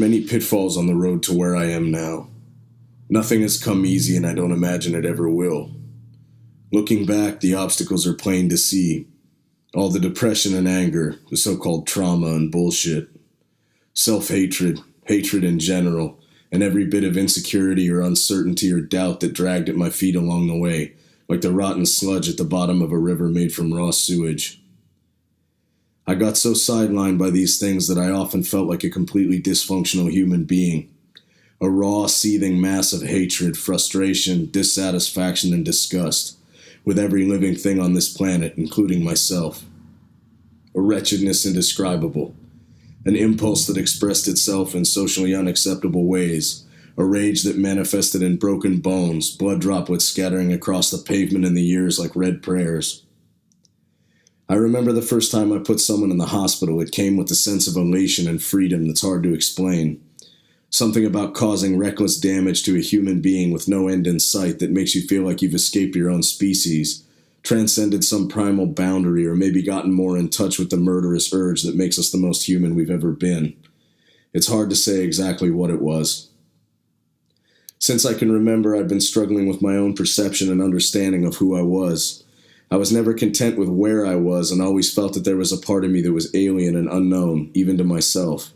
many pitfalls on the road to where I am now. Nothing has come easy, and I don't imagine it ever will. Looking back, the obstacles are plain to see. All the depression and anger, the so-called trauma and bullshit. Self-hatred, hatred in general, and every bit of insecurity or uncertainty or doubt that dragged at my feet along the way, like the rotten sludge at the bottom of a river made from raw sewage. I got so sidelined by these things that I often felt like a completely dysfunctional human being. A raw, seething mass of hatred, frustration, dissatisfaction, and disgust, with every living thing on this planet, including myself. A wretchedness indescribable. An impulse that expressed itself in socially unacceptable ways. A rage that manifested in broken bones, blood droplets scattering across the pavement in the ears like red prayers. I remember the first time I put someone in the hospital, it came with a sense of elation and freedom that's hard to explain. Something about causing reckless damage to a human being with no end in sight that makes you feel like you've escaped your own species, transcended some primal boundary, or maybe gotten more in touch with the murderous urge that makes us the most human we've ever been. It's hard to say exactly what it was. Since I can remember, I've been struggling with my own perception and understanding of who I was. I was never content with where I was and always felt that there was a part of me that was alien and unknown, even to myself.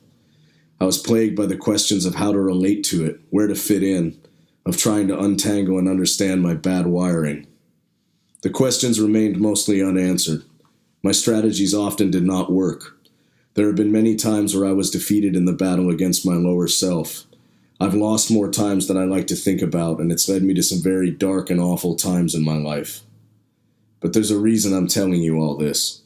I was plagued by the questions of how to relate to it, where to fit in, of trying to untangle and understand my bad wiring. The questions remained mostly unanswered. My strategies often did not work. There have been many times where I was defeated in the battle against my lower self. I've lost more times than I like to think about, and it's led me to some very dark and awful times in my life. But there's a reason I'm telling you all this.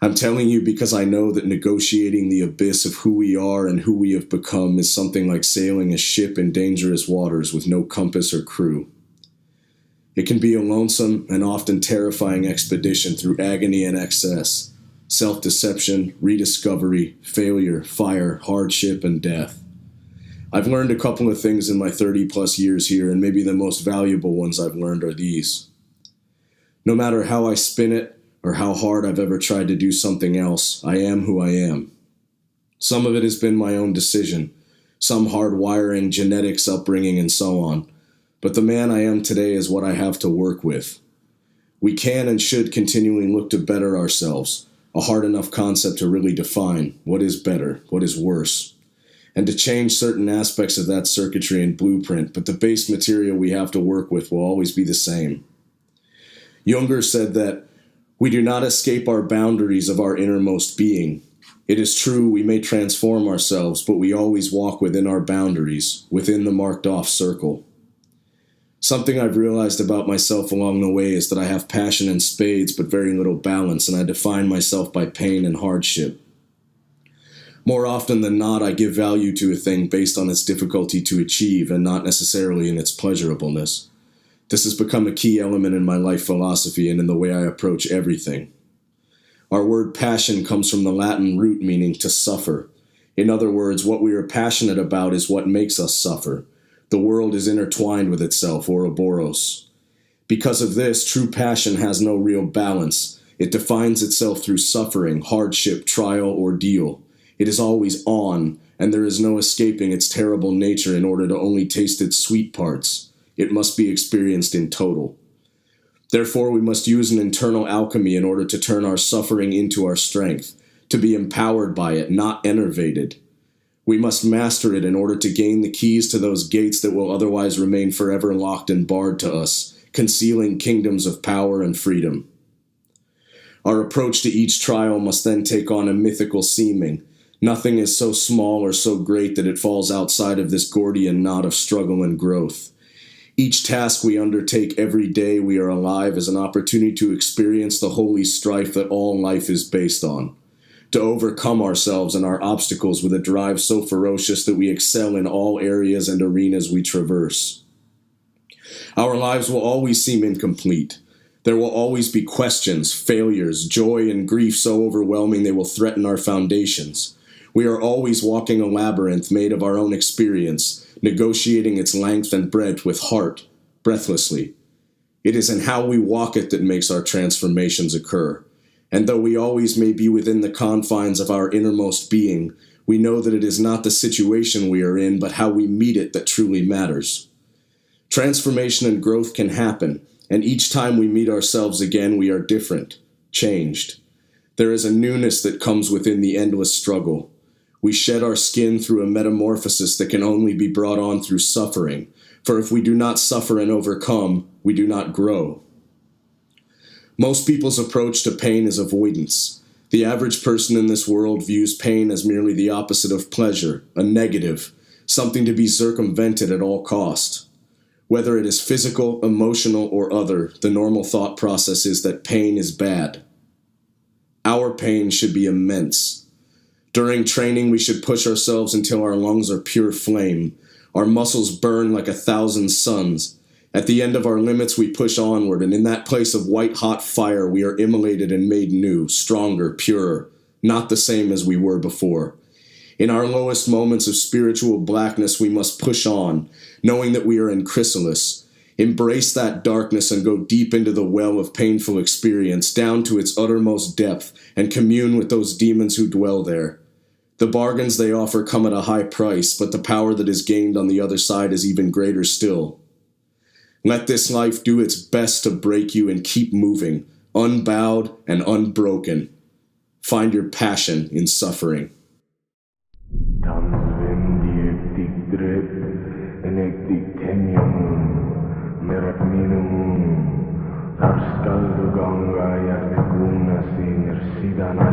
I'm telling you because I know that negotiating the abyss of who we are and who we have become is something like sailing a ship in dangerous waters with no compass or crew. It can be a lonesome and often terrifying expedition through agony and excess, self-deception, rediscovery, failure, fire, hardship, and death. I've learned a couple of things in my 30-plus years here, and maybe the most valuable ones I've learned are these. No matter how I spin it, or how hard I've ever tried to do something else, I am who I am. Some of it has been my own decision, some hard wiring, genetics, upbringing, and so on. But the man I am today is what I have to work with. We can and should continually look to better ourselves, a hard enough concept to really define what is better, what is worse, and to change certain aspects of that circuitry and blueprint, but the base material we have to work with will always be the same. Junger said that we do not escape our boundaries of our innermost being. It is true we may transform ourselves, but we always walk within our boundaries, within the marked-off circle. Something I've realized about myself along the way is that I have passion in spades but very little balance, and I define myself by pain and hardship. More often than not, I give value to a thing based on its difficulty to achieve and not necessarily in its pleasurableness. This has become a key element in my life philosophy and in the way I approach everything. Our word passion comes from the Latin root meaning to suffer. In other words, what we are passionate about is what makes us suffer. The world is intertwined with itself, Ouroboros. Because of this, true passion has no real balance. It defines itself through suffering, hardship, trial, ordeal. It is always on, and there is no escaping its terrible nature in order to only taste its sweet parts. It must be experienced in total. Therefore, we must use an internal alchemy in order to turn our suffering into our strength, to be empowered by it, not enervated. We must master it in order to gain the keys to those gates that will otherwise remain forever locked and barred to us, concealing kingdoms of power and freedom. Our approach to each trial must then take on a mythical seeming. Nothing is so small or so great that it falls outside of this Gordian knot of struggle and growth. Each task we undertake every day we are alive is an opportunity to experience the holy strife that all life is based on, to overcome ourselves and our obstacles with a drive so ferocious that we excel in all areas and arenas we traverse. Our lives will always seem incomplete. There will always be questions, failures, joy, and grief so overwhelming they will threaten our foundations. We are always walking a labyrinth made of our own experience, negotiating its length and breadth with heart, breathlessly. It is in how we walk it that makes our transformations occur. And though we always may be within the confines of our innermost being, We know that it is not the situation we are in, but how we meet it that truly matters. Transformation and growth can happen, and each time we meet ourselves again, we are different, changed. There is a newness that comes within the endless struggle. We shed our skin through a metamorphosis that can only be brought on through suffering, for if we do not suffer and overcome, we do not grow. Most people's approach to pain is avoidance. The average person in this world views pain as merely the opposite of pleasure, a negative, something to be circumvented at all cost. Whether it is physical, emotional, or other, the normal thought process is that pain is bad. Our pain should be immense. During training, we should push ourselves until our lungs are pure flame. Our muscles burn like 1,000 suns. At the end of our limits, we push onward, and in that place of white-hot fire, we are immolated and made new, stronger, purer, not the same as we were before. In our lowest moments of spiritual blackness, we must push on, knowing that we are in chrysalis. Embrace that darkness and go deep into the well of painful experience, down to its uttermost depth, and commune with those demons who dwell there. The bargains they offer come at a high price, but the power that is gained on the other side is even greater still. Let this life do its best to break you and keep moving, unbowed and unbroken. Find your passion in suffering. Zarskal do ganga, jak guna si nersida na